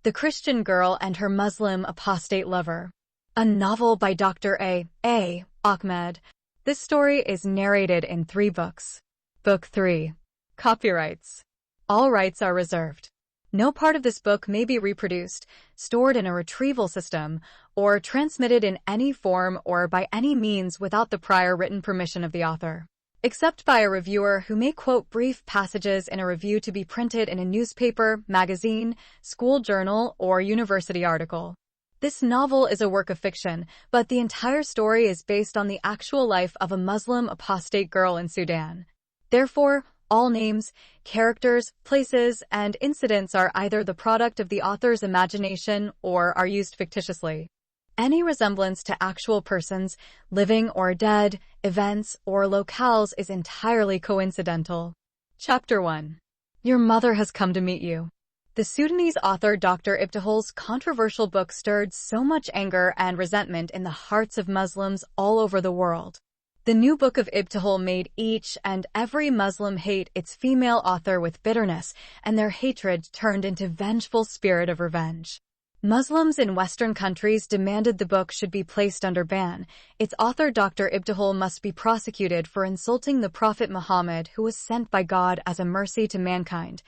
The Christian Girl and Her Muslim Apostate Lover. A novel by Dr. A. Ahmed. This story is narrated in 3 books. Book 3. Copyrights. All rights are reserved. No part of this book may be reproduced, stored in a retrieval system, or transmitted in any form or by any means without the prior written permission of the author, except by a reviewer who may quote brief passages in a review to be printed in a newspaper, magazine, school journal, or university article. This novel is a work of fiction, but the entire story is based on the actual life of a Muslim apostate girl in Sudan. Therefore, all names, characters, places, and incidents are either the product of the author's imagination or are used fictitiously. Any resemblance to actual persons, living or dead, events, or locales is entirely coincidental. Chapter 1. Your Mother Has Come to Meet You. The Sudanese author Dr. Ibtihal's controversial book stirred so much anger and resentment in the hearts of Muslims all over the world. The new book of Ibtihal made each and every Muslim hate its female author with bitterness, and their hatred turned into vengeful spirit of revenge. Muslims in Western countries demanded the book should be placed under ban. Its author Dr. Ibtihal must be prosecuted for insulting the Prophet Muhammad, who was sent by God as a mercy to mankind,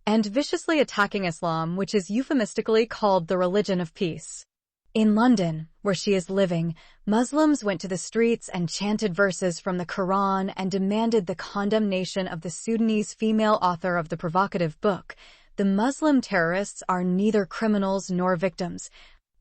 and viciously attacking Islam, which is euphemistically called the religion of peace. In London, where she is living, Muslims went to the streets and chanted verses from the Quran and demanded the condemnation of the Sudanese female author of the provocative book. The Muslim terrorists are neither criminals nor victims,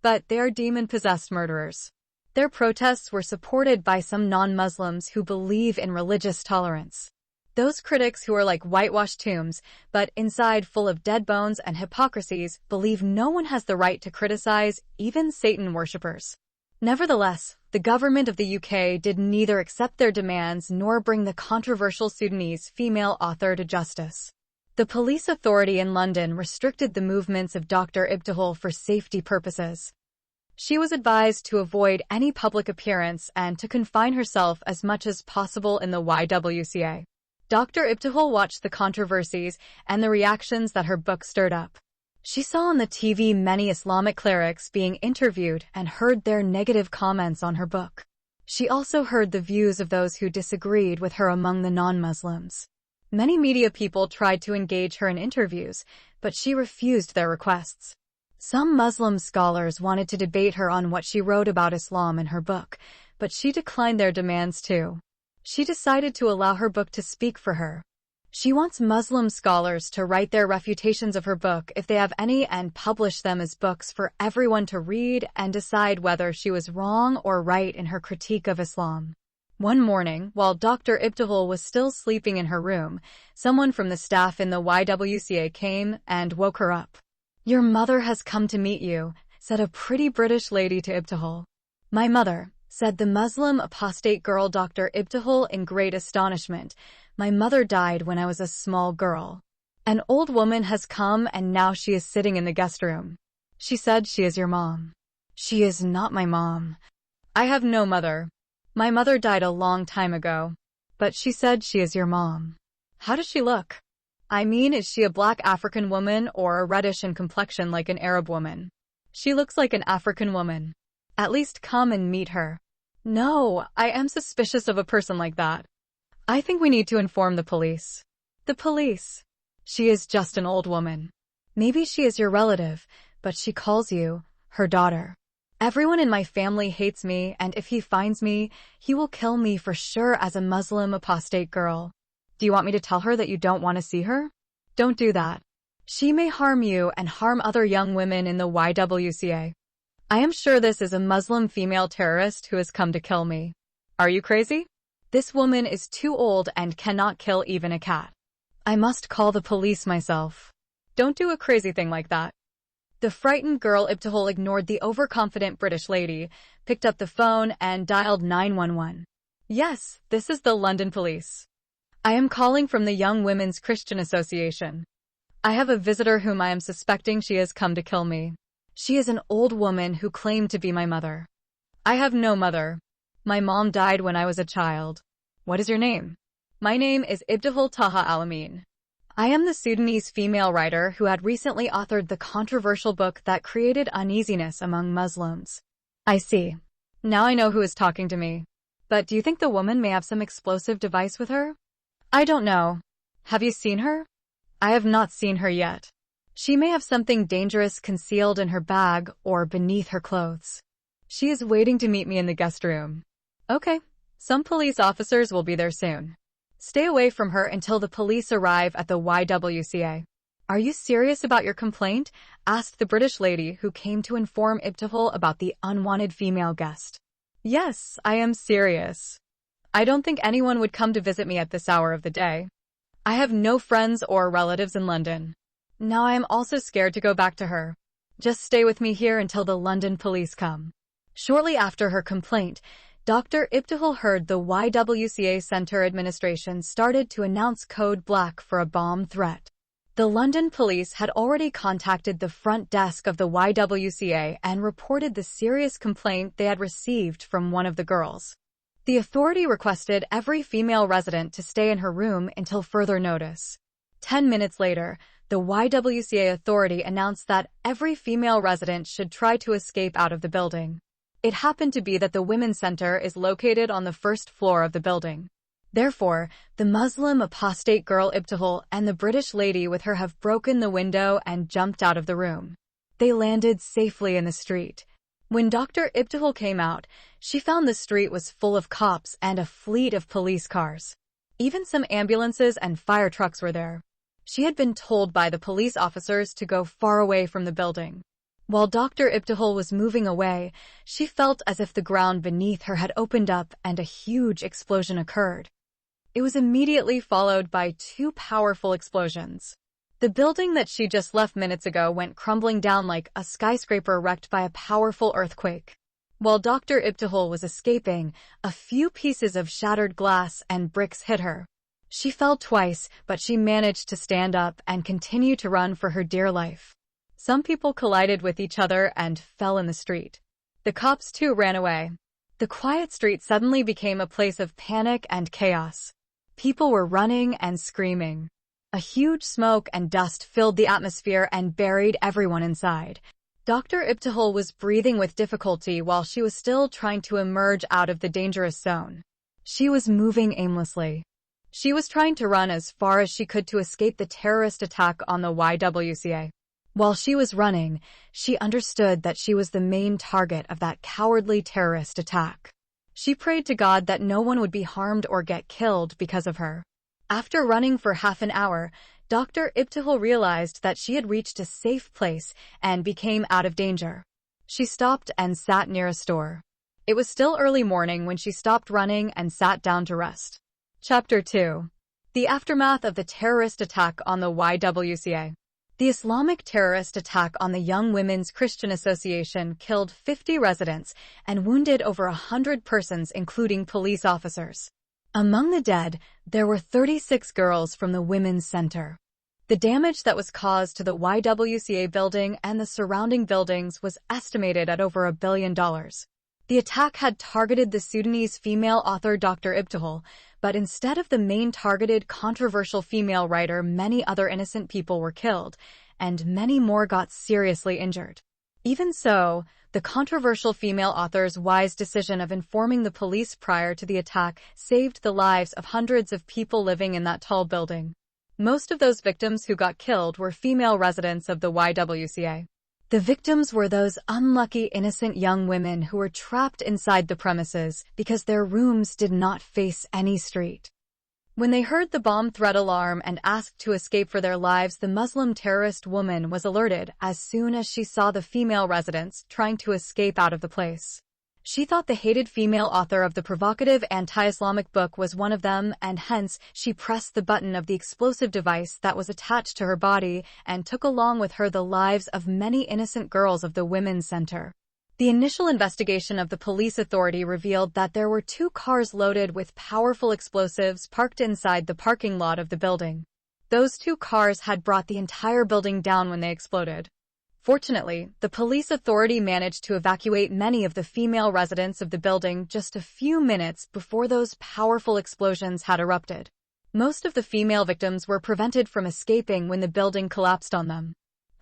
but they are demon-possessed murderers. Their protests were supported by some non-Muslims who believe in religious tolerance. Those critics who are like whitewashed tombs, but inside full of dead bones and hypocrisies, believe no one has the right to criticize even Satan worshippers. Nevertheless, the government of the UK did neither accept their demands nor bring the controversial Sudanese female author to justice. The police authority in London restricted the movements of Dr. Ibtihal for safety purposes. She was advised to avoid any public appearance and to confine herself as much as possible in the YWCA. Dr. Ibtihal watched the controversies and the reactions that her book stirred up. She saw on the TV many Islamic clerics being interviewed and heard their negative comments on her book. She also heard the views of those who disagreed with her among the non-Muslims. Many media people tried to engage her in interviews, but she refused their requests. Some Muslim scholars wanted to debate her on what she wrote about Islam in her book, but she declined their demands too. She decided to allow her book to speak for her. She wants Muslim scholars to write their refutations of her book if they have any and publish them as books for everyone to read and decide whether she was wrong or right in her critique of Islam. One morning, while Dr. Ibtihal was still sleeping in her room, someone from the staff in the YWCA came and woke her up. "Your mother has come to meet you," said a pretty British lady to Ibtihal. "My mother," said the Muslim apostate girl Dr. Ibtihal in great astonishment. "My mother died when I was a small girl. An old woman has come and now she is sitting in the guest room. She said she is your mom." "She is not my mom. I have no mother. My mother died a long time ago. But she said she is your mom." "How does she look? I mean, is she a black African woman or a reddish in complexion like an Arab woman?" "She looks like an African woman." "At least come and meet her." "No, I am suspicious of a person like that. I think we need to inform the police." "The police?" "She is just an old woman. Maybe she is your relative, but she calls you her daughter. Everyone in my family hates me, and if he finds me, he will kill me for sure as a Muslim apostate girl." "Do you want me to tell her that you don't want to see her?" "Don't do that. She may harm you and harm other young women in the YWCA. I am sure this is a Muslim female terrorist who has come to kill me." "Are you crazy? This woman is too old and cannot kill even a cat. I must call the police myself." "Don't do a crazy thing like that." The frightened girl Ibtihal ignored the overconfident British lady, picked up the phone and dialed 911. "Yes, this is the London police. I am calling from the Young Women's Christian Association. I have a visitor whom I am suspecting she has come to kill me. She is an old woman who claimed to be my mother." "I have no mother. My mom died when I was a child." "What is your name?" "My name is Ibtihal Taha Alamin. I am the Sudanese female writer who had recently authored the controversial book that created uneasiness among Muslims. I see. Now I know who is talking to me. But do you think the woman may have some explosive device with her? I don't know. Have you seen her? I have not seen her yet. She may have something dangerous concealed in her bag or beneath her clothes. She is waiting to meet me in the guest room. Okay, some police officers will be there soon. Stay away from her until the police arrive at the YWCA. Are you serious about your complaint? Asked the British lady who came to inform Ibtihal about the unwanted female guest. Yes, I am serious. I don't think anyone would come to visit me at this hour of the day. I have no friends or relatives in London. Now I am also scared to go back to her. Just stay with me here until the London police come. Shortly after her complaint, Dr. Ibtihal heard the YWCA Centre administration started to announce Code Black for a bomb threat. The London police had already contacted the front desk of the YWCA and reported the serious complaint they had received from one of the girls. The authority requested every female resident to stay in her room until further notice. 10 minutes later, the YWCA authority announced that every female resident should try to escape out of the building. It happened to be that the Women's Center is located on the first floor of the building. Therefore, the Muslim apostate girl Ibtihal and the British lady with her have broken the window and jumped out of the room. They landed safely in the street. When Dr. Ibtihal came out, she found the street was full of cops and a fleet of police cars. Even some ambulances and fire trucks were there. She had been told by the police officers to go far away from the building. While Dr. Ibtihal was moving away, she felt as if the ground beneath her had opened up and a huge explosion occurred. It was immediately followed by two powerful explosions. The building that she just left minutes ago went crumbling down like a skyscraper wrecked by a powerful earthquake. While Dr. Ibtihal was escaping, a few pieces of shattered glass and bricks hit her. She fell twice, but she managed to stand up and continue to run for her dear life. Some people collided with each other and fell in the street. The cops too ran away. The quiet street suddenly became a place of panic and chaos. People were running and screaming. A huge smoke and dust filled the atmosphere and buried everyone inside. Dr. Ibtihal was breathing with difficulty while she was still trying to emerge out of the dangerous zone. She was moving aimlessly. She was trying to run as far as she could to escape the terrorist attack on the YWCA. While she was running, she understood that she was the main target of that cowardly terrorist attack. She prayed to God that no one would be harmed or get killed because of her. After running for half an hour, Dr. Ibtihal realized that she had reached a safe place and became out of danger. She stopped and sat near a store. It was still early morning when she stopped running and sat down to rest. Chapter 2. The Aftermath of the Terrorist Attack on the YWCA. The Islamic terrorist attack on the Young Women's Christian Association killed 50 residents and wounded over 100 persons, including police officers. Among the dead, there were 36 girls from the Women's Center. The damage that was caused to the YWCA building and the surrounding buildings was estimated at over $1 billion. The attack had targeted the Sudanese female author Dr. Ibtihal, but instead of the main targeted controversial female writer, many other innocent people were killed, and many more got seriously injured. Even so, the controversial female author's wise decision of informing the police prior to the attack saved the lives of hundreds of people living in that tall building. Most of those victims who got killed were female residents of the YWCA. The victims were those unlucky innocent young women who were trapped inside the premises because their rooms did not face any street. When they heard the bomb threat alarm and asked to escape for their lives, the Muslim terrorist woman was alerted as soon as she saw the female residents trying to escape out of the place. She thought the hated female author of the provocative anti-Islamic book was one of them, and hence she pressed the button of the explosive device that was attached to her body and took along with her the lives of many innocent girls of the Women's Center. The initial investigation of the police authority revealed that there were 2 cars loaded with powerful explosives parked inside the parking lot of the building. Those 2 cars had brought the entire building down when they exploded. Fortunately, the police authority managed to evacuate many of the female residents of the building just a few minutes before those powerful explosions had erupted. Most of the female victims were prevented from escaping when the building collapsed on them.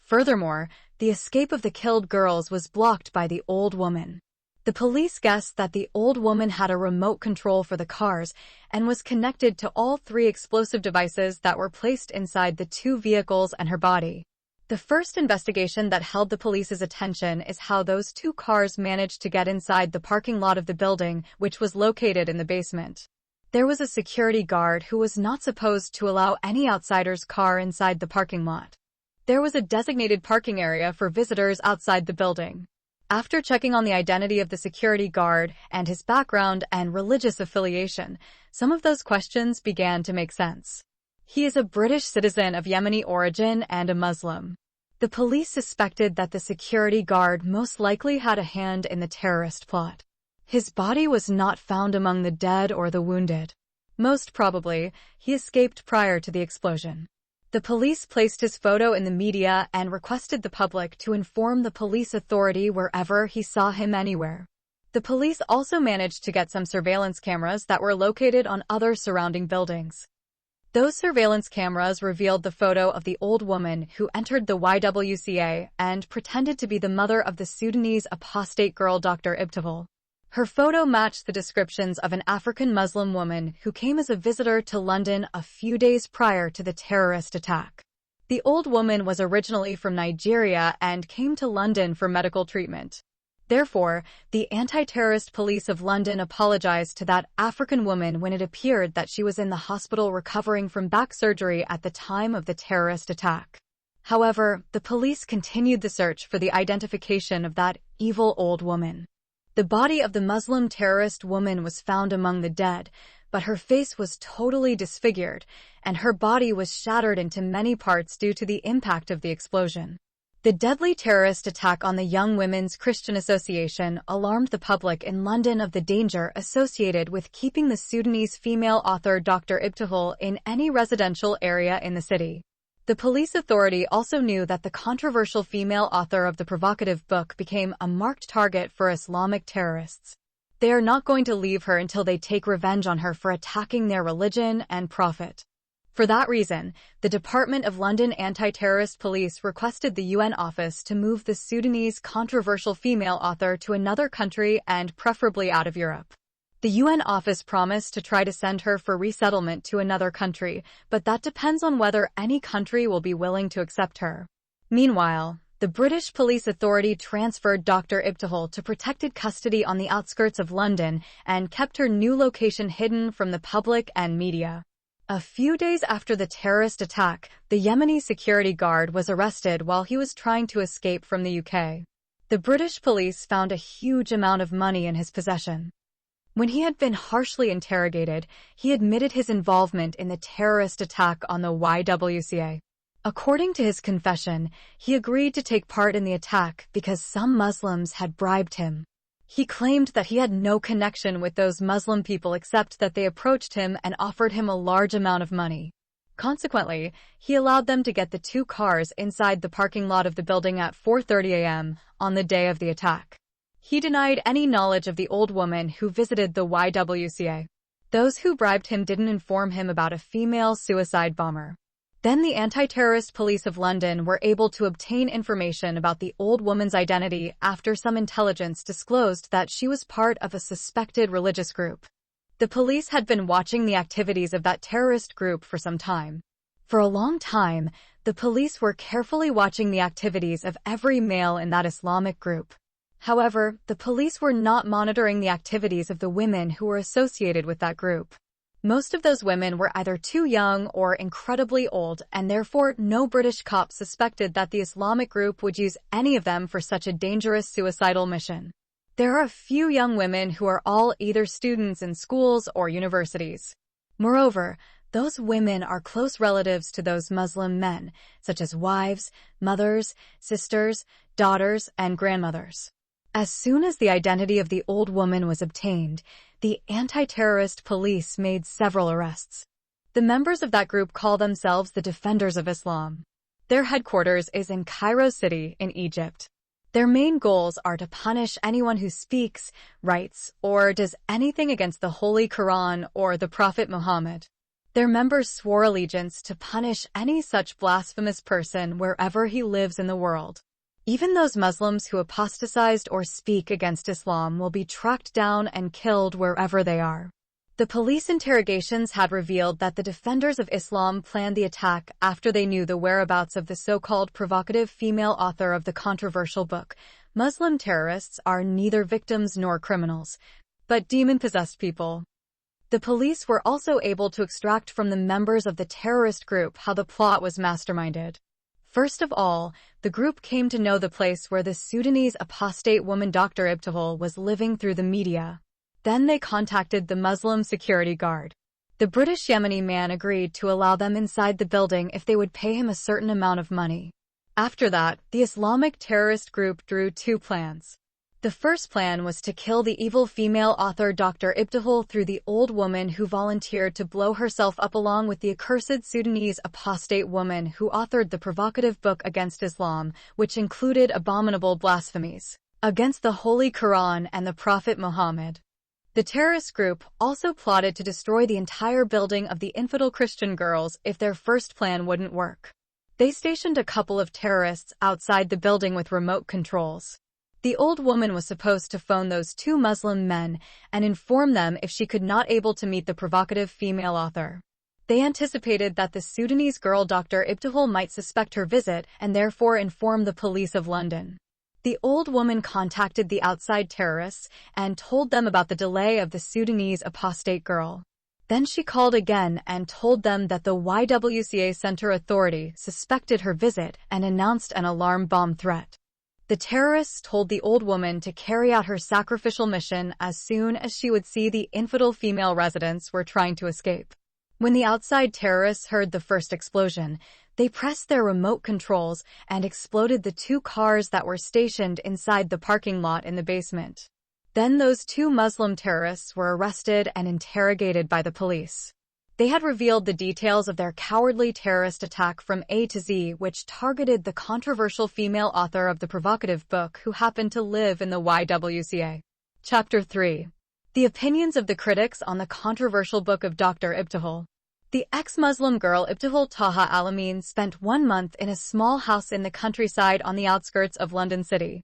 Furthermore, the escape of the killed girls was blocked by the old woman. The police guessed that the old woman had a remote control for the cars and was connected to all 3 explosive devices that were placed inside the 2 vehicles and her body. The first investigation that held the police's attention is how those 2 cars managed to get inside the parking lot of the building, which was located in the basement. There was a security guard who was not supposed to allow any outsider's car inside the parking lot. There was a designated parking area for visitors outside the building. After checking on the identity of the security guard and his background and religious affiliation, some of those questions began to make sense. He is a British citizen of Yemeni origin and a Muslim. The police suspected that the security guard most likely had a hand in the terrorist plot. His body was not found among the dead or the wounded. Most probably, he escaped prior to the explosion. The police placed his photo in the media and requested the public to inform the police authority wherever he saw him anywhere. The police also managed to get some surveillance cameras that were located on other surrounding buildings. Those surveillance cameras revealed the photo of the old woman who entered the YWCA and pretended to be the mother of the Sudanese apostate girl Dr. Ibtihal. Her photo matched the descriptions of an African Muslim woman who came as a visitor to London a few days prior to the terrorist attack. The old woman was originally from Nigeria and came to London for medical treatment. Therefore, the anti-terrorist police of London apologized to that African woman when it appeared that she was in the hospital recovering from back surgery at the time of the terrorist attack. However, the police continued the search for the identification of that evil old woman. The body of the Muslim terrorist woman was found among the dead, but her face was totally disfigured, and her body was shattered into many parts due to the impact of the explosion. The deadly terrorist attack on the Young Women's Christian Association alarmed the public in London of the danger associated with keeping the Sudanese female author Dr. Ibtihal in any residential area in the city. The police authority also knew that the controversial female author of the provocative book became a marked target for Islamic terrorists. They are not going to leave her until they take revenge on her for attacking their religion and prophet. For that reason, the Department of London Anti-Terrorist Police requested the UN office to move the Sudanese controversial female author to another country and preferably out of Europe. The UN office promised to try to send her for resettlement to another country, but that depends on whether any country will be willing to accept her. Meanwhile, the British Police Authority transferred Dr. Ibtihal to protected custody on the outskirts of London and kept her new location hidden from the public and media. A few days after the terrorist attack, the Yemeni security guard was arrested while he was trying to escape from the UK. The British police found a huge amount of money in his possession. When he had been harshly interrogated, he admitted his involvement in the terrorist attack on the YWCA. According to his confession, he agreed to take part in the attack because some Muslims had bribed him. He claimed that he had no connection with those Muslim people except that they approached him and offered him a large amount of money. Consequently, he allowed them to get the 2 cars inside the parking lot of the building at 4:30 a.m. on the day of the attack. He denied any knowledge of the old woman who visited the YWCA. Those who bribed him didn't inform him about a female suicide bomber. Then the anti-terrorist police of London were able to obtain information about the old woman's identity after some intelligence disclosed that she was part of a suspected religious group. The police had been watching the activities of that terrorist group for some time. For a long time, the police were carefully watching the activities of every male in that Islamic group. However, the police were not monitoring the activities of the women who were associated with that group. Most of those women were either too young or incredibly old, and therefore no British cops suspected that the Islamic group would use any of them for such a dangerous suicidal mission. There are a few young women who are all either students in schools or universities. Moreover, those women are close relatives to those Muslim men, such as wives, mothers, sisters, daughters, and grandmothers. As soon as the identity of the old woman was obtained, the anti-terrorist police made several arrests. The members of that group call themselves the Defenders of Islam. Their headquarters is in Cairo City in Egypt. Their main goals are to punish anyone who speaks, writes, or does anything against the Holy Quran or the Prophet Muhammad. Their members swore allegiance to punish any such blasphemous person wherever he lives in the world. Even those Muslims who apostatized or speak against Islam will be tracked down and killed wherever they are. The police interrogations had revealed that the defenders of Islam planned the attack after they knew the whereabouts of the so-called provocative female author of the controversial book. Muslim terrorists are neither victims nor criminals, but demon-possessed people. The police were also able to extract from the members of the terrorist group how the plot was masterminded. First of all, the group came to know the place where the Sudanese apostate woman Dr. Ibtihal was living through the media. Then they contacted the Muslim security guard. The British Yemeni man agreed to allow them inside the building if they would pay him a certain amount of money. After that, the Islamic terrorist group drew two plans. The first plan was to kill the evil female author Dr. Ibtihal through the old woman who volunteered to blow herself up along with the accursed Sudanese apostate woman who authored the provocative book against Islam, which included abominable blasphemies against the Holy Quran and the Prophet Muhammad. The terrorist group also plotted to destroy the entire building of the infidel Christian girls if their first plan wouldn't work. They stationed a couple of terrorists outside the building with remote controls. The old woman was supposed to phone those two Muslim men and inform them if she could not able to meet the provocative female author. They anticipated that the Sudanese girl Dr. Ibtihal might suspect her visit and therefore inform the police of London. The old woman contacted the outside terrorists and told them about the delay of the Sudanese apostate girl. Then she called again and told them that the YWCA Center Authority suspected her visit and announced an alarm bomb threat. The terrorists told the old woman to carry out her sacrificial mission as soon as she would see the infidel female residents were trying to escape. When the outside terrorists heard the first explosion, they pressed their remote controls and exploded the two cars that were stationed inside the parking lot in the basement. Then those two Muslim terrorists were arrested and interrogated by the police. They had revealed the details of their cowardly terrorist attack from A to Z, which targeted the controversial female author of the provocative book who happened to live in the YWCA. Chapter 3. The opinions of the critics on the controversial book of Dr. Ibtihal. The ex-Muslim girl Ibtihal Taha Alamin spent 1 month in a small house in the countryside on the outskirts of London City.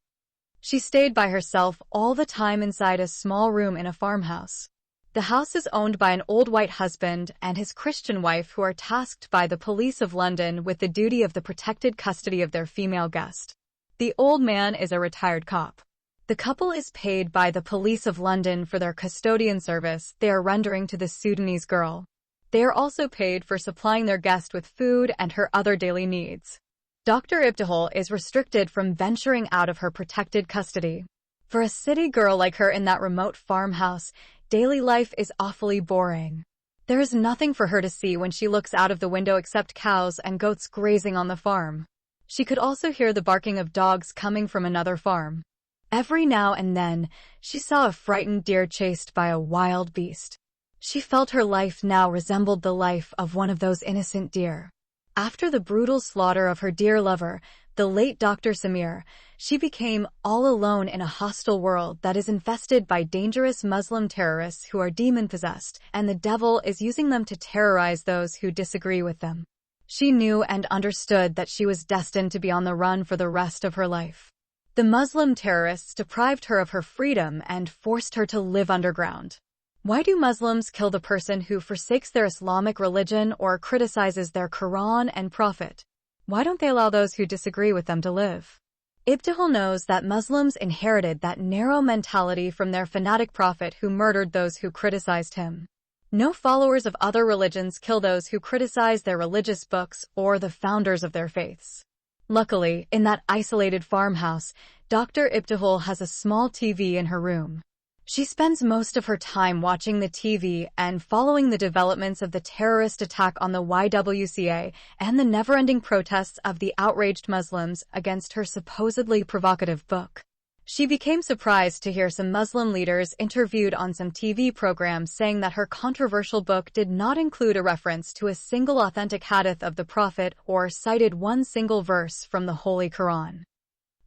She stayed by herself all the time inside a small room in a farmhouse. The house is owned by an old white husband and his Christian wife who are tasked by the police of London with the duty of the protected custody of their female guest. The old man is a retired cop. The couple is paid by the police of London for their custodian service they are rendering to the Sudanese girl. They are also paid for supplying their guest with food and her other daily needs. Dr. Ibtihal is restricted from venturing out of her protected custody. For a city girl like her in that remote farmhouse, daily life is awfully boring. There is nothing for her to see when she looks out of the window except cows and goats grazing on the farm. She could also hear the barking of dogs coming from another farm. Every now and then, she saw a frightened deer chased by a wild beast. She felt her life now resembled the life of one of those innocent deer. After the brutal slaughter of her dear lover, the late Dr. Samir, she became all alone in a hostile world that is infested by dangerous Muslim terrorists who are demon-possessed, and the devil is using them to terrorize those who disagree with them. She knew and understood that she was destined to be on the run for the rest of her life. The Muslim terrorists deprived her of her freedom and forced her to live underground. Why do Muslims kill the person who forsakes their Islamic religion or criticizes their Quran and Prophet? Why don't they allow those who disagree with them to live? Ibtihal knows that Muslims inherited that narrow mentality from their fanatic prophet who murdered those who criticized him. No followers of other religions kill those who criticize their religious books or the founders of their faiths. Luckily, in that isolated farmhouse, Dr. Ibtihal has a small TV in her room. She spends most of her time watching the TV and following the developments of the terrorist attack on the YWCA and the never-ending protests of the outraged Muslims against her supposedly provocative book. She became surprised to hear some Muslim leaders interviewed on some TV programs saying that her controversial book did not include a reference to a single authentic hadith of the Prophet or cited one single verse from the Holy Quran.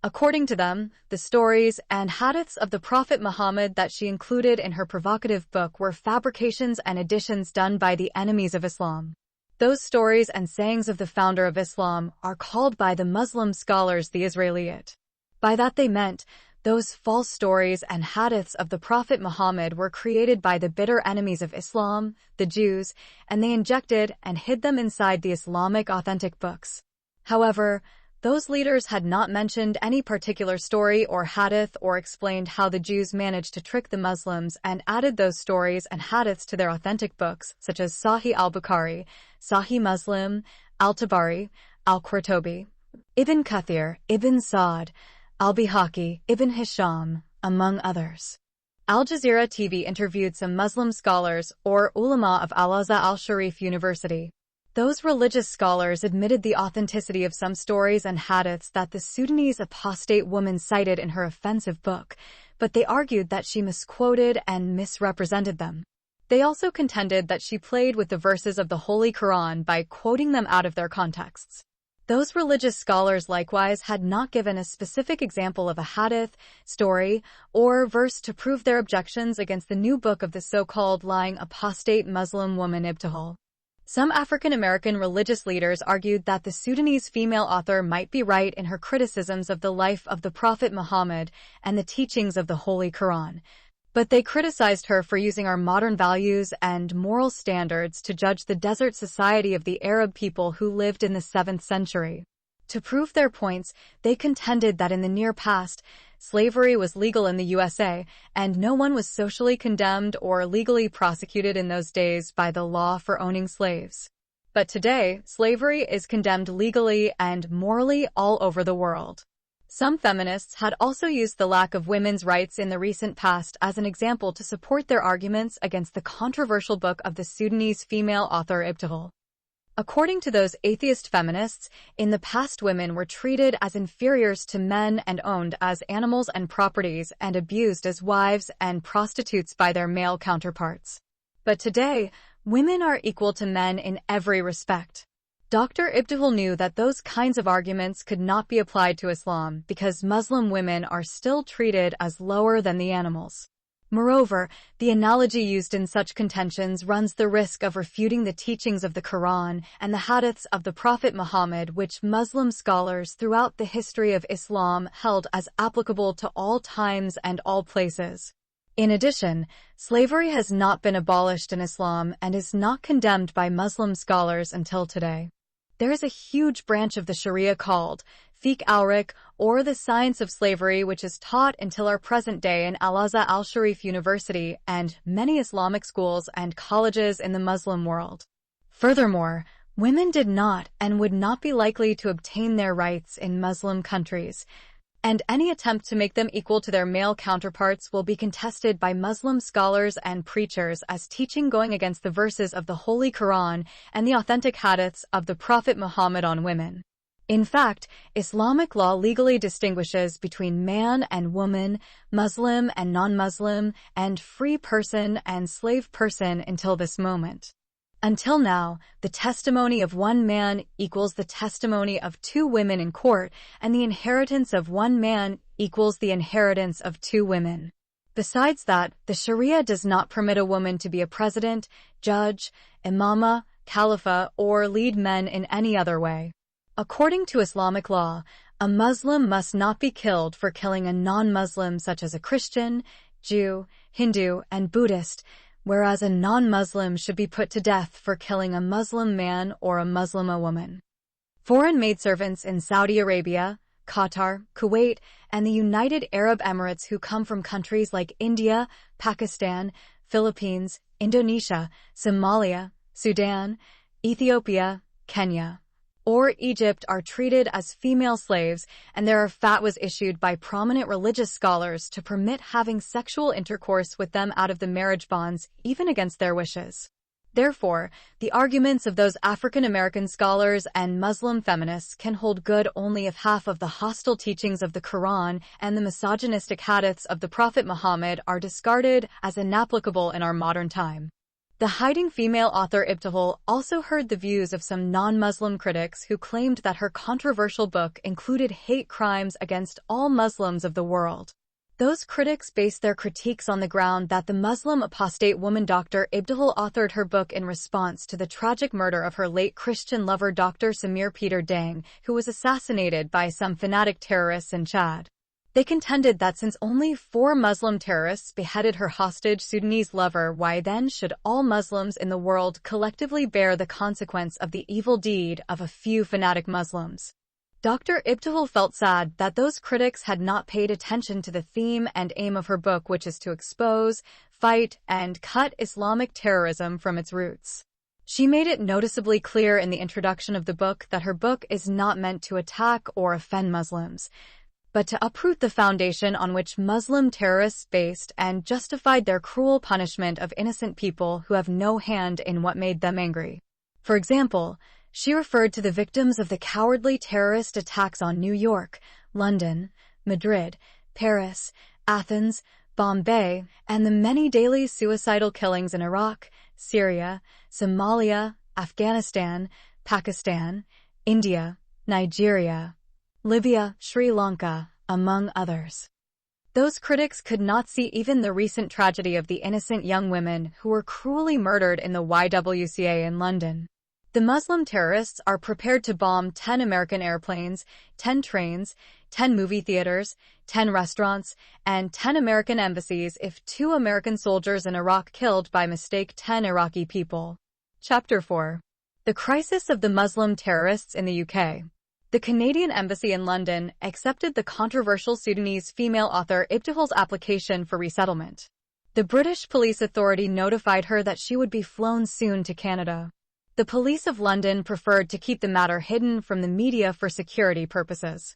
According to them, the stories and hadiths of the Prophet Muhammad that she included in her provocative book were fabrications and additions done by the enemies of Islam. Those stories and sayings of the founder of Islam are called by the Muslim scholars the Israeliyat. By that they meant, those false stories and hadiths of the Prophet Muhammad were created by the bitter enemies of Islam, the Jews, and they injected and hid them inside the Islamic authentic books. However, those leaders had not mentioned any particular story or hadith or explained how the Jews managed to trick the Muslims and added those stories and hadiths to their authentic books, such as Sahih al-Bukhari, Sahih Muslim, al-Tabari, al-Qurtubi, Ibn Kathir, Ibn Sa'd, al-Bihaqi, Ibn Hisham, among others. Al Jazeera TV interviewed some Muslim scholars or ulama of Al-Azhar al-Sharif University. Those religious scholars admitted the authenticity of some stories and hadiths that the Sudanese apostate woman cited in her offensive book, but they argued that she misquoted and misrepresented them. They also contended that she played with the verses of the Holy Quran by quoting them out of their contexts. Those religious scholars likewise had not given a specific example of a hadith, story, or verse to prove their objections against the new book of the so-called lying apostate Muslim woman Ibtihal. Some African-American religious leaders argued that the Sudanese female author might be right in her criticisms of the life of the Prophet Muhammad and the teachings of the Holy Quran, but they criticized her for using our modern values and moral standards to judge the desert society of the Arab people who lived in the 7th century. To prove their points, they contended that in the near past, slavery was legal in the USA, and no one was socially condemned or legally prosecuted in those days by the law for owning slaves. But today, slavery is condemned legally and morally all over the world. Some feminists had also used the lack of women's rights in the recent past as an example to support their arguments against the controversial book of the Sudanese female author Ibtihal. According to those atheist feminists, in the past women were treated as inferiors to men and owned as animals and properties and abused as wives and prostitutes by their male counterparts. But today, women are equal to men in every respect. Dr. Ibtihal knew that those kinds of arguments could not be applied to Islam because Muslim women are still treated as lower than the animals. Moreover, the analogy used in such contentions runs the risk of refuting the teachings of the Quran and the hadiths of the Prophet Muhammad, which Muslim scholars throughout the history of Islam held as applicable to all times and all places. In addition, slavery has not been abolished in Islam and is not condemned by Muslim scholars until today. There is a huge branch of the Sharia called Fiqh al-Riq, or the science of slavery, which is taught until our present day in Al-Azhar al-Sharif University and many Islamic schools and colleges in the Muslim world. Furthermore, women did not and would not be likely to obtain their rights in Muslim countries, and any attempt to make them equal to their male counterparts will be contested by Muslim scholars and preachers as teaching going against the verses of the Holy Quran and the authentic hadiths of the Prophet Muhammad on women. In fact, Islamic law legally distinguishes between man and woman, Muslim and non-Muslim, and free person and slave person until this moment. Until now, the testimony of one man equals the testimony of two women in court, and the inheritance of one man equals the inheritance of two women. Besides that, the Sharia does not permit a woman to be a president, judge, imama, caliph, or lead men in any other way. According to Islamic law, a Muslim must not be killed for killing a non-Muslim such as a Christian, Jew, Hindu, and Buddhist, whereas a non-Muslim should be put to death for killing a Muslim man or a Muslima woman. Foreign maidservants in Saudi Arabia, Qatar, Kuwait, and the United Arab Emirates who come from countries like India, Pakistan, Philippines, Indonesia, Somalia, Sudan, Ethiopia, Kenya, or Egypt are treated as female slaves, and there are fatwas issued by prominent religious scholars to permit having sexual intercourse with them out of the marriage bonds, even against their wishes. Therefore, the arguments of those African American scholars and Muslim feminists can hold good only if half of the hostile teachings of the Quran and the misogynistic hadiths of the Prophet Muhammad are discarded as inapplicable in our modern time. The hiding female author Ibtihal also heard the views of some non-Muslim critics who claimed that her controversial book included hate crimes against all Muslims of the world. Those critics based their critiques on the ground that the Muslim apostate woman Dr. Ibtihal authored her book in response to the tragic murder of her late Christian lover Dr. Samir Peter Dang, who was assassinated by some fanatic terrorists in Chad. They contended that since only 4 Muslim terrorists beheaded her hostage Sudanese lover, why then should all Muslims in the world collectively bear the consequence of the evil deed of a few fanatic Muslims? Dr. Ibtihal felt sad that those critics had not paid attention to the theme and aim of her book, which is to expose, fight, and cut Islamic terrorism from its roots. She made it noticeably clear in the introduction of the book that her book is not meant to attack or offend Muslims, but to uproot the foundation on which Muslim terrorists based and justified their cruel punishment of innocent people who have no hand in what made them angry. For example, she referred to the victims of the cowardly terrorist attacks on New York, London, Madrid, Paris, Athens, Bombay, and the many daily suicidal killings in Iraq, Syria, Somalia, Afghanistan, Pakistan, India, Nigeria, Libya, Sri Lanka, among others. Those critics could not see even the recent tragedy of the innocent young women who were cruelly murdered in the YWCA in London. The Muslim terrorists are prepared to bomb 10 American airplanes, 10 trains, 10 movie theaters, 10 restaurants, and 10 American embassies if 2 American soldiers in Iraq killed by mistake 10 Iraqi people. Chapter 4. The Crisis of the Muslim Terrorists in the UK. The Canadian Embassy in London accepted the controversial Sudanese female author Ibtihal's application for resettlement. The British Police Authority notified her that she would be flown soon to Canada. The police of London preferred to keep the matter hidden from the media for security purposes.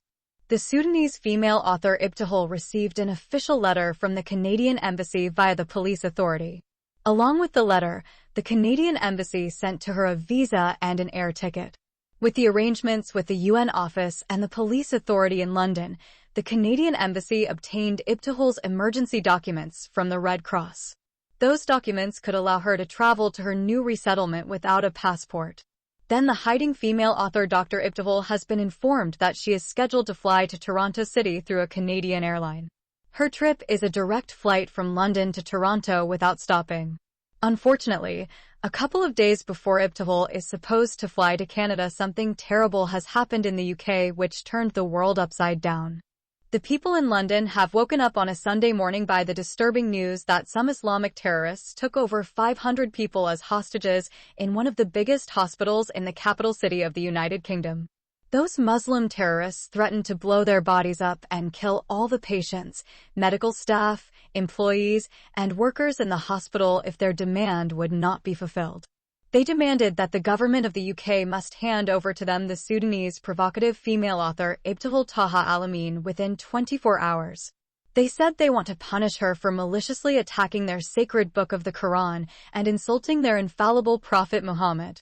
The Sudanese female author Ibtihal received an official letter from the Canadian Embassy via the police authority. Along with the letter, the Canadian Embassy sent to her a visa and an air ticket. With the arrangements with the UN office and the police authority in London, the Canadian Embassy obtained Ibtihal's emergency documents from the Red Cross. Those documents could allow her to travel to her new resettlement without a passport. Then the hiding female author Dr. Ibtihal has been informed that she is scheduled to fly to Toronto City through a Canadian airline. Her trip is a direct flight from London to Toronto without stopping. Unfortunately, a couple of days before Ibtihal is supposed to fly to Canada, something terrible has happened in the UK which turned the world upside down. The people in London have woken up on a Sunday morning by the disturbing news that some Islamic terrorists took over 500 people as hostages in one of the biggest hospitals in the capital city of the United Kingdom. Those Muslim terrorists threatened to blow their bodies up and kill all the patients, medical staff, employees, and workers in the hospital if their demand would not be fulfilled. They demanded that the government of the UK must hand over to them the Sudanese provocative female author Ibtihal Taha Al-Amin within 24 hours. They said they want to punish her for maliciously attacking their sacred book of the Quran and insulting their infallible prophet Muhammad.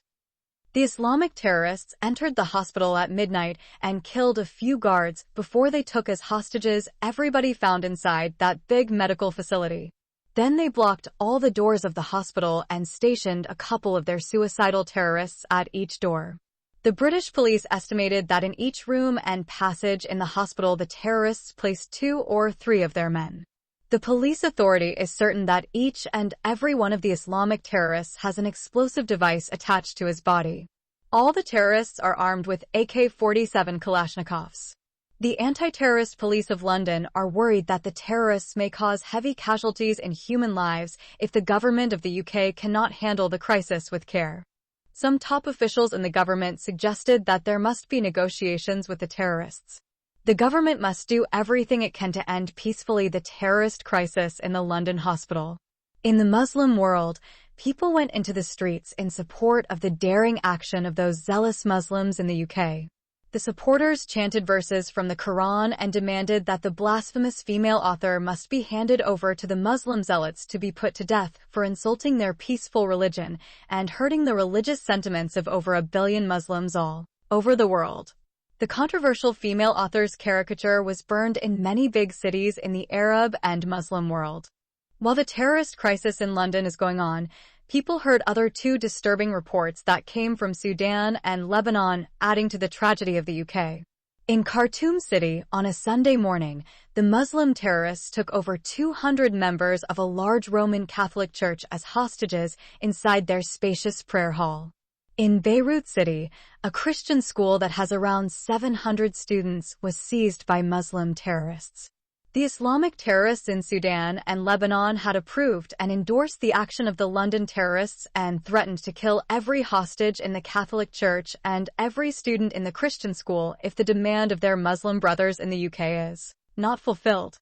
The Islamic terrorists entered the hospital at midnight and killed a few guards before they took as hostages everybody found inside that big medical facility. Then they blocked all the doors of the hospital and stationed a couple of their suicidal terrorists at each door. The British police estimated that in each room and passage in the hospital the terrorists placed 2 or 3 of their men. The police authority is certain that each and every one of the Islamic terrorists has an explosive device attached to his body. All the terrorists are armed with AK-47 Kalashnikovs. The anti-terrorist police of London are worried that the terrorists may cause heavy casualties in human lives if the government of the UK cannot handle the crisis with care. Some top officials in the government suggested that there must be negotiations with the terrorists. The government must do everything it can to end peacefully the terrorist crisis in the London hospital. In the Muslim world, people went into the streets in support of the daring action of those zealous Muslims in the UK. The supporters chanted verses from the Quran and demanded that the blasphemous female author must be handed over to the Muslim zealots to be put to death for insulting their peaceful religion and hurting the religious sentiments of over 1 billion Muslims all over the world. The controversial female author's caricature was burned in many big cities in the Arab and Muslim world. While the terrorist crisis in London is going on, People heard other two disturbing reports that came from Sudan and Lebanon, adding to the tragedy of the UK. In Khartoum City, on a Sunday morning, the Muslim terrorists took over 200 members of a large Roman Catholic church as hostages inside their spacious prayer hall. In Beirut City, a Christian school that has around 700 students was seized by Muslim terrorists. The Islamic terrorists in Sudan and Lebanon had approved and endorsed the action of the London terrorists and threatened to kill every hostage in the Catholic Church and every student in the Christian school if the demand of their Muslim brothers in the UK is not fulfilled.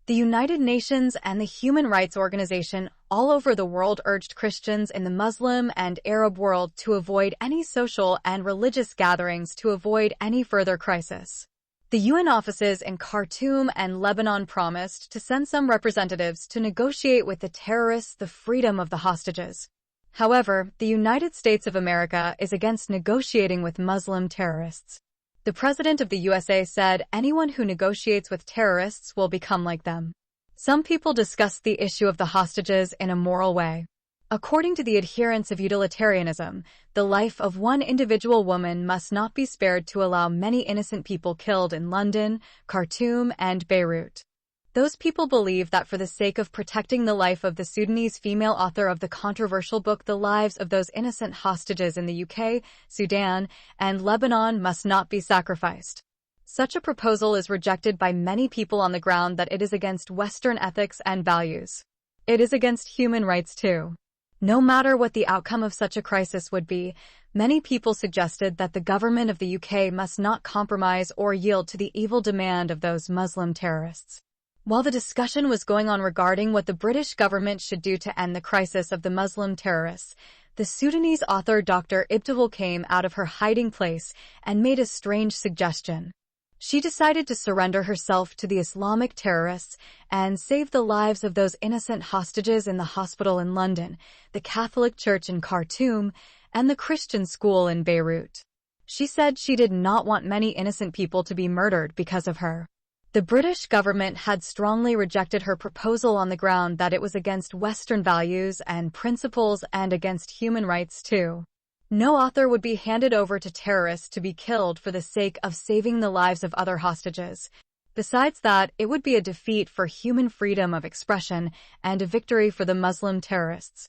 The United Nations and the Human Rights Organization all over the world urged Christians in the Muslim and Arab world to avoid any social and religious gatherings to avoid any further crisis. The UN offices in Khartoum and Lebanon promised to send some representatives to negotiate with the terrorists the freedom of the hostages. However, the United States of America is against negotiating with Muslim terrorists. The President of the USA said anyone who negotiates with terrorists will become like them. Some people discussed the issue of the hostages in a moral way. According to the adherents of utilitarianism, the life of one individual woman must not be spared to allow many innocent people killed in London, Khartoum, and Beirut. Those people believe that for the sake of protecting the life of the Sudanese female author of the controversial book, the lives of those innocent hostages in the UK, Sudan, and Lebanon must not be sacrificed. Such a proposal is rejected by many people on the ground that it is against Western ethics and values. It is against human rights too. No matter what the outcome of such a crisis would be, many people suggested that the government of the UK must not compromise or yield to the evil demand of those Muslim terrorists. While the discussion was going on regarding what the British government should do to end the crisis of the Muslim terrorists, the Sudanese author Dr. Ibtihal came out of her hiding place and made a strange suggestion. She decided to surrender herself to the Islamic terrorists and save the lives of those innocent hostages in the hospital in London, the Catholic Church in Khartoum, and the Christian school in Beirut. She said she did not want many innocent people to be murdered because of her. The British government had strongly rejected her proposal on the ground that it was against Western values and principles and against human rights too. No author would be handed over to terrorists to be killed for the sake of saving the lives of other hostages. Besides that, it would be a defeat for human freedom of expression and a victory for the Muslim terrorists.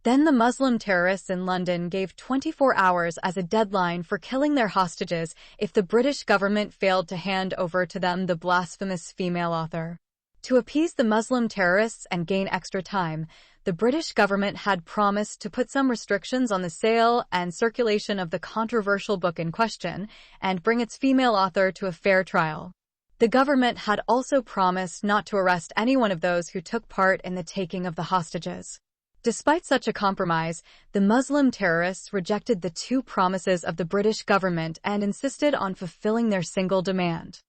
Then the Muslim terrorists in London gave 24 hours as a deadline for killing their hostages if the British government failed to hand over to them the blasphemous female author. To appease the Muslim terrorists and gain extra time, the British government had promised to put some restrictions on the sale and circulation of the controversial book in question and bring its female author to a fair trial. The government had also promised not to arrest any one of those who took part in the taking of the hostages. Despite such a compromise, the Muslim terrorists rejected the two promises of the British government and insisted on fulfilling their single demand.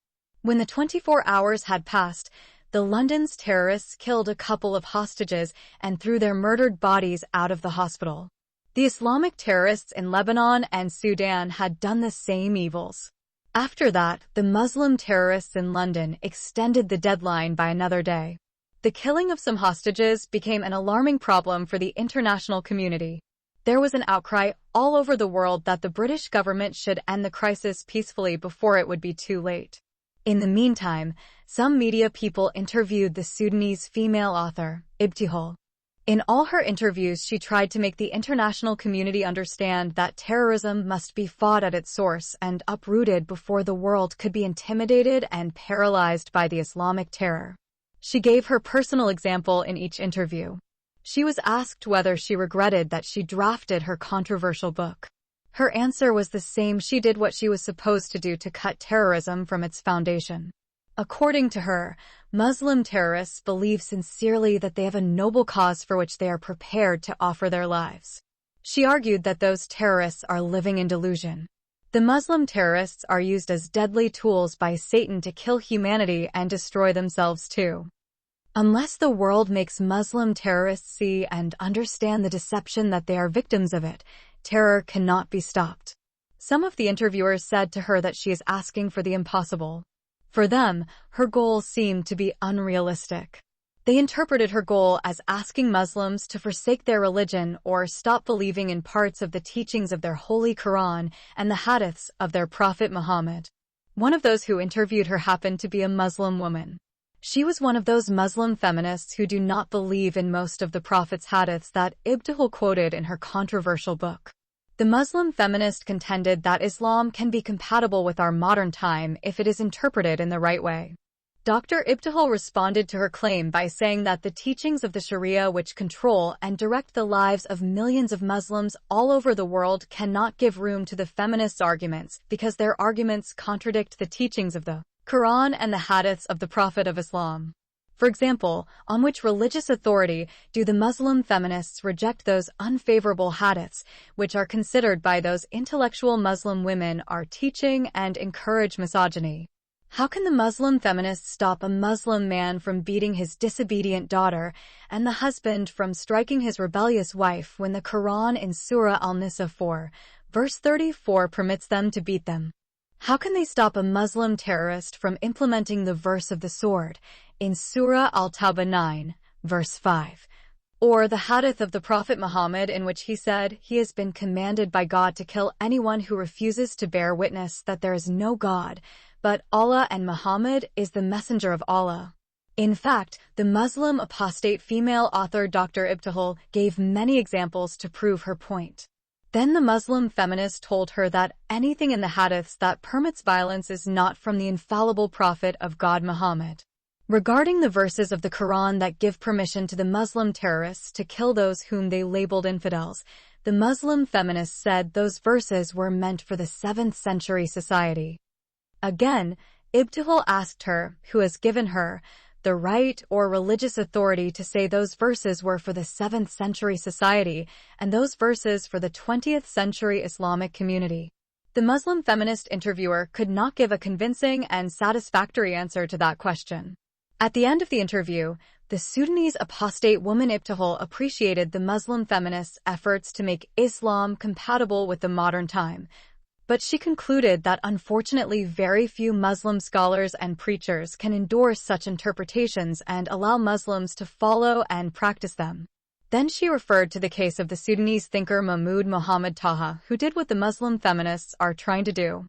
When the 24 hours had passed, the London's terrorists killed a couple of hostages and threw their murdered bodies out of the hospital. The Islamic terrorists in Lebanon and Sudan had done the same evils. After that, the Muslim terrorists in London extended the deadline by another day. The killing of some hostages became an alarming problem for the international community. There was an outcry all over the world that the British government should end the crisis peacefully before it would be too late. In the meantime, some media people interviewed the Sudanese female author, Ibtihal. In all her interviews, she tried to make the international community understand that terrorism must be fought at its source and uprooted before the world could be intimidated and paralyzed by the Islamic terror. She gave her personal example in each interview. She was asked whether she regretted that she drafted her controversial book. Her answer was the same: she did what she was supposed to do to cut terrorism from its foundation. According to her, Muslim terrorists believe sincerely that they have a noble cause for which they are prepared to offer their lives. She argued that those terrorists are living in delusion. The Muslim terrorists are used as deadly tools by Satan to kill humanity and destroy themselves too. Unless the world makes Muslim terrorists see and understand the deception that they are victims of it, terror cannot be stopped. Some of the interviewers said to her that she is asking for the impossible. For them, her goals seemed to be unrealistic. They interpreted her goal as asking Muslims to forsake their religion or stop believing in parts of the teachings of their Holy Quran and the hadiths of their Prophet Muhammad. One of those who interviewed her happened to be a Muslim woman. She was one of those Muslim feminists who do not believe in most of the Prophet's hadiths that Ibtihal quoted in her controversial book. The Muslim feminist contended that Islam can be compatible with our modern time if it is interpreted in the right way. Dr. Ibtihal responded to her claim by saying that the teachings of the Sharia, which control and direct the lives of millions of Muslims all over the world, cannot give room to the feminists' arguments because their arguments contradict the teachings of the Quran and the hadiths of the Prophet of Islam. For example, on which religious authority do the Muslim feminists reject those unfavorable hadiths, which are considered by those intellectual Muslim women are teaching and encourage misogyny? How can the Muslim feminists stop a Muslim man from beating his disobedient daughter and the husband from striking his rebellious wife when the Quran in Surah Al-Nisa 4, verse 34 permits them to beat them? How can they stop a Muslim terrorist from implementing the verse of the sword in Surah Al-Tawbah 9, verse 5? Or the hadith of the Prophet Muhammad in which he said he has been commanded by God to kill anyone who refuses to bear witness that there is no God but Allah and Muhammad is the messenger of Allah. In fact, the Muslim apostate female author Dr. Ibtihal gave many examples to prove her point. Then the Muslim feminist told her that anything in the hadiths that permits violence is not from the infallible prophet of God Muhammad. Regarding the verses of the Quran that give permission to the Muslim terrorists to kill those whom they labeled infidels, the Muslim feminist said those verses were meant for the 7th century society. Again, Ibtihal asked her, who has given her the right or religious authority to say those verses were for the 7th century society and those verses for the 20th century Islamic community. The Muslim feminist interviewer could not give a convincing and satisfactory answer to that question. At the end of the interview, the Sudanese apostate woman Ibtihal appreciated the Muslim feminists' efforts to make Islam compatible with the modern time, but she concluded that unfortunately very few Muslim scholars and preachers can endorse such interpretations and allow Muslims to follow and practice them. Then she referred to the case of the Sudanese thinker Mahmoud Muhammad Taha, who did what the Muslim feminists are trying to do.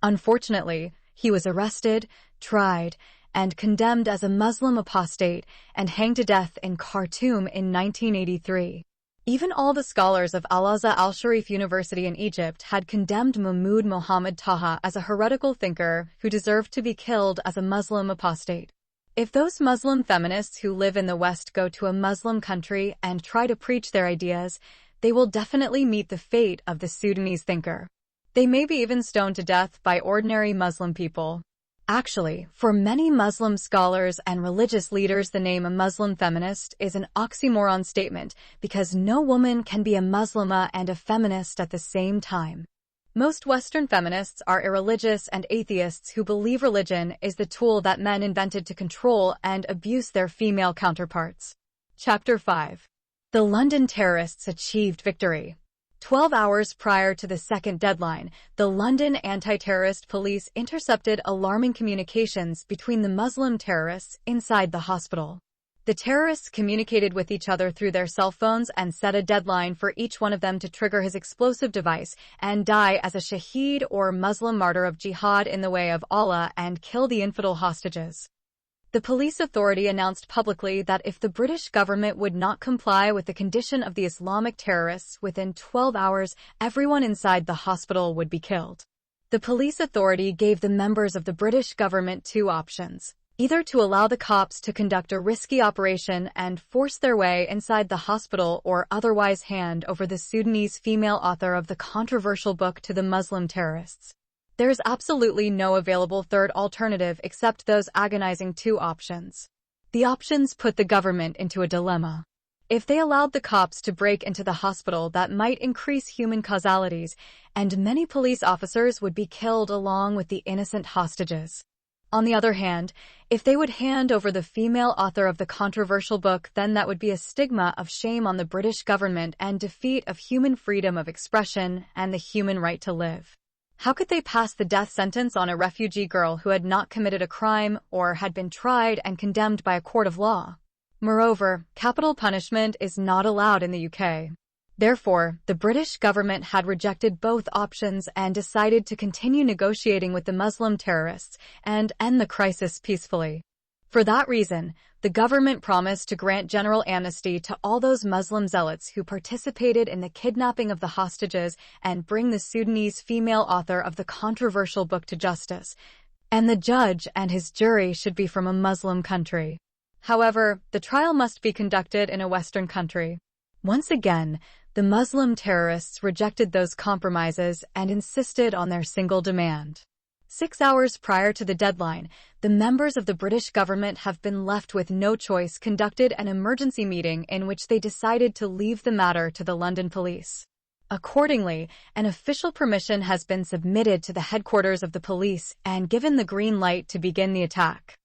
Unfortunately, he was arrested, tried, and condemned as a Muslim apostate and hanged to death in Khartoum in 1983. Even all the scholars of Al-Azhar al-Sharif University in Egypt had condemned Mahmoud Muhammad Taha as a heretical thinker who deserved to be killed as a Muslim apostate. If those Muslim feminists who live in the West go to a Muslim country and try to preach their ideas, they will definitely meet the fate of the Sudanese thinker. They may be even stoned to death by ordinary Muslim people. Actually, for many Muslim scholars and religious leaders, the name a Muslim feminist is an oxymoron statement because no woman can be a Muslima and a feminist at the same time. Most Western feminists are irreligious and atheists who believe religion is the tool that men invented to control and abuse their female counterparts. Chapter 5. The London terrorists achieved victory. 12 hours prior to the second deadline, the London anti-terrorist police intercepted alarming communications between the Muslim terrorists inside the hospital. The terrorists communicated with each other through their cell phones and set a deadline for each one of them to trigger his explosive device and die as a shaheed or Muslim martyr of jihad in the way of Allah and kill the infidel hostages. The police authority announced publicly that if the British government would not comply with the condition of the Islamic terrorists within 12 hours, everyone inside the hospital would be killed. The police authority gave the members of the British government two options: either to allow the cops to conduct a risky operation and force their way inside the hospital or otherwise hand over the Sudanese female author of the controversial book to the Muslim terrorists. There is absolutely no available third alternative except those agonizing two options. The options put the government into a dilemma. If they allowed the cops to break into the hospital, that might increase human causalities, and many police officers would be killed along with the innocent hostages. On the other hand, if they would hand over the female author of the controversial book, then that would be a stigma of shame on the British government and defeat of human freedom of expression and the human right to live. How could they pass the death sentence on a refugee girl who had not committed a crime or had been tried and condemned by a court of law? Moreover, capital punishment is not allowed in the UK. Therefore, the British government had rejected both options and decided to continue negotiating with the Muslim terrorists and end the crisis peacefully. For that reason, the government promised to grant general amnesty to all those Muslim zealots who participated in the kidnapping of the hostages and bring the Sudanese female author of the controversial book to justice, and the judge and his jury should be from a Muslim country. However, the trial must be conducted in a Western country. Once again, the Muslim terrorists rejected those compromises and insisted on their single demand. 6 hours prior to the deadline, the members of the British government have been left with no choice, conducted an emergency meeting in which they decided to leave the matter to the London police. Accordingly, an official permission has been submitted to the headquarters of the police and given the green light to begin the attack.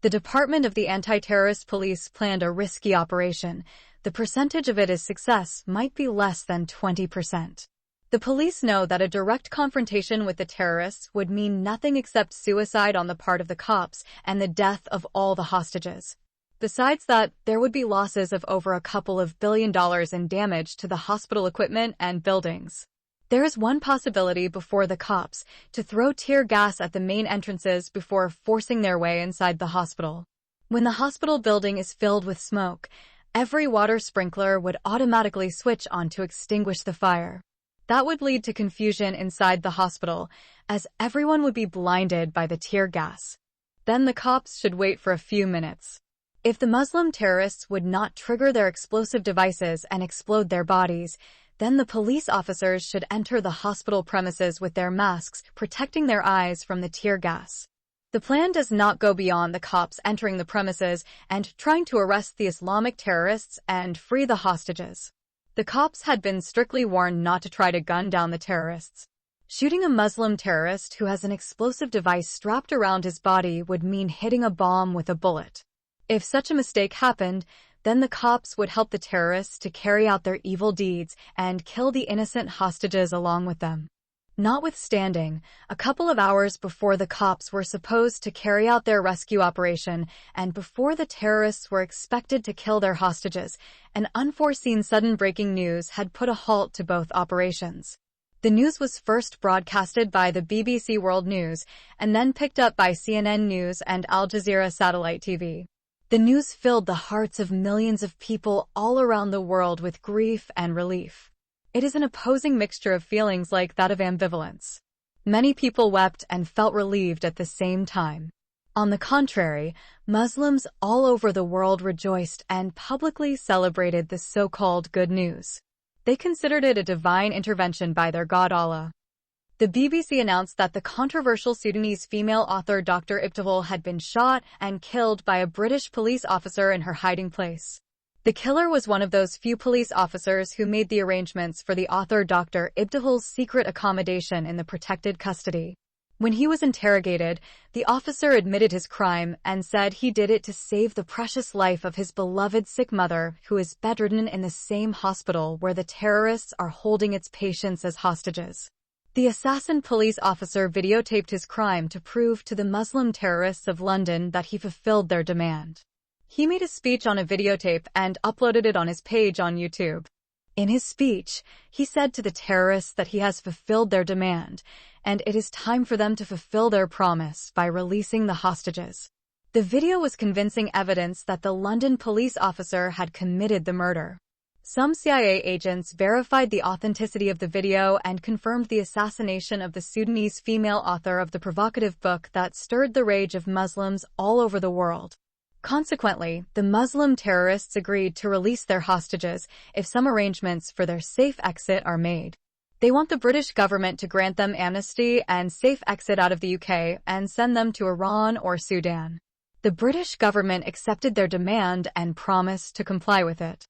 The Department of the Anti-Terrorist Police planned a risky operation. The percentage of it as success might be less than 20%. The police know that a direct confrontation with the terrorists would mean nothing except suicide on the part of the cops and the death of all the hostages. Besides that, there would be losses of over a couple of $2 billion in damage to the hospital equipment and buildings. There is one possibility before the cops, to throw tear gas at the main entrances before forcing their way inside the hospital. When the hospital building is filled with smoke, every water sprinkler would automatically switch on to extinguish the fire. That would lead to confusion inside the hospital, as everyone would be blinded by the tear gas. Then the cops should wait for a few minutes. If the Muslim terrorists would not trigger their explosive devices and explode their bodies, then the police officers should enter the hospital premises with their masks, protecting their eyes from the tear gas. The plan does not go beyond the cops entering the premises and trying to arrest the Islamic terrorists and free the hostages. The cops had been strictly warned not to try to gun down the terrorists. Shooting a Muslim terrorist who has an explosive device strapped around his body would mean hitting a bomb with a bullet. If such a mistake happened, then the cops would help the terrorists to carry out their evil deeds and kill the innocent hostages along with them. Notwithstanding, a couple of hours before the cops were supposed to carry out their rescue operation and before the terrorists were expected to kill their hostages, an unforeseen sudden breaking news had put a halt to both operations. The news was first broadcasted by the BBC World News and then picked up by CNN News and Al Jazeera Satellite TV. The news filled the hearts of millions of people all around the world with grief and relief. It is an opposing mixture of feelings like that of ambivalence. Many people wept and felt relieved at the same time. On the contrary, Muslims all over the world rejoiced and publicly celebrated the so-called good news. They considered it a divine intervention by their God Allah. The BBC announced that the controversial Sudanese female author Dr. Ibtihal had been shot and killed by a British police officer in her hiding place. The killer was one of those few police officers who made the arrangements for the author Dr. Ibtihal's secret accommodation in the protected custody. When he was interrogated, the officer admitted his crime and said he did it to save the precious life of his beloved sick mother, who is bedridden in the same hospital where the terrorists are holding its patients as hostages. The assassin police officer videotaped his crime to prove to the Muslim terrorists of London that he fulfilled their demand. He made a speech on a videotape and uploaded it on his page on YouTube. In his speech, he said to the terrorists that he has fulfilled their demand, and it is time for them to fulfill their promise by releasing the hostages. The video was convincing evidence that the London police officer had committed the murder. Some CIA agents verified the authenticity of the video and confirmed the assassination of the Sudanese female author of the provocative book that stirred the rage of Muslims all over the world. Consequently, the Muslim terrorists agreed to release their hostages if some arrangements for their safe exit are made. They want the British government to grant them amnesty and safe exit out of the UK and send them to Iran or Sudan. The British government accepted their demand and promised to comply with it.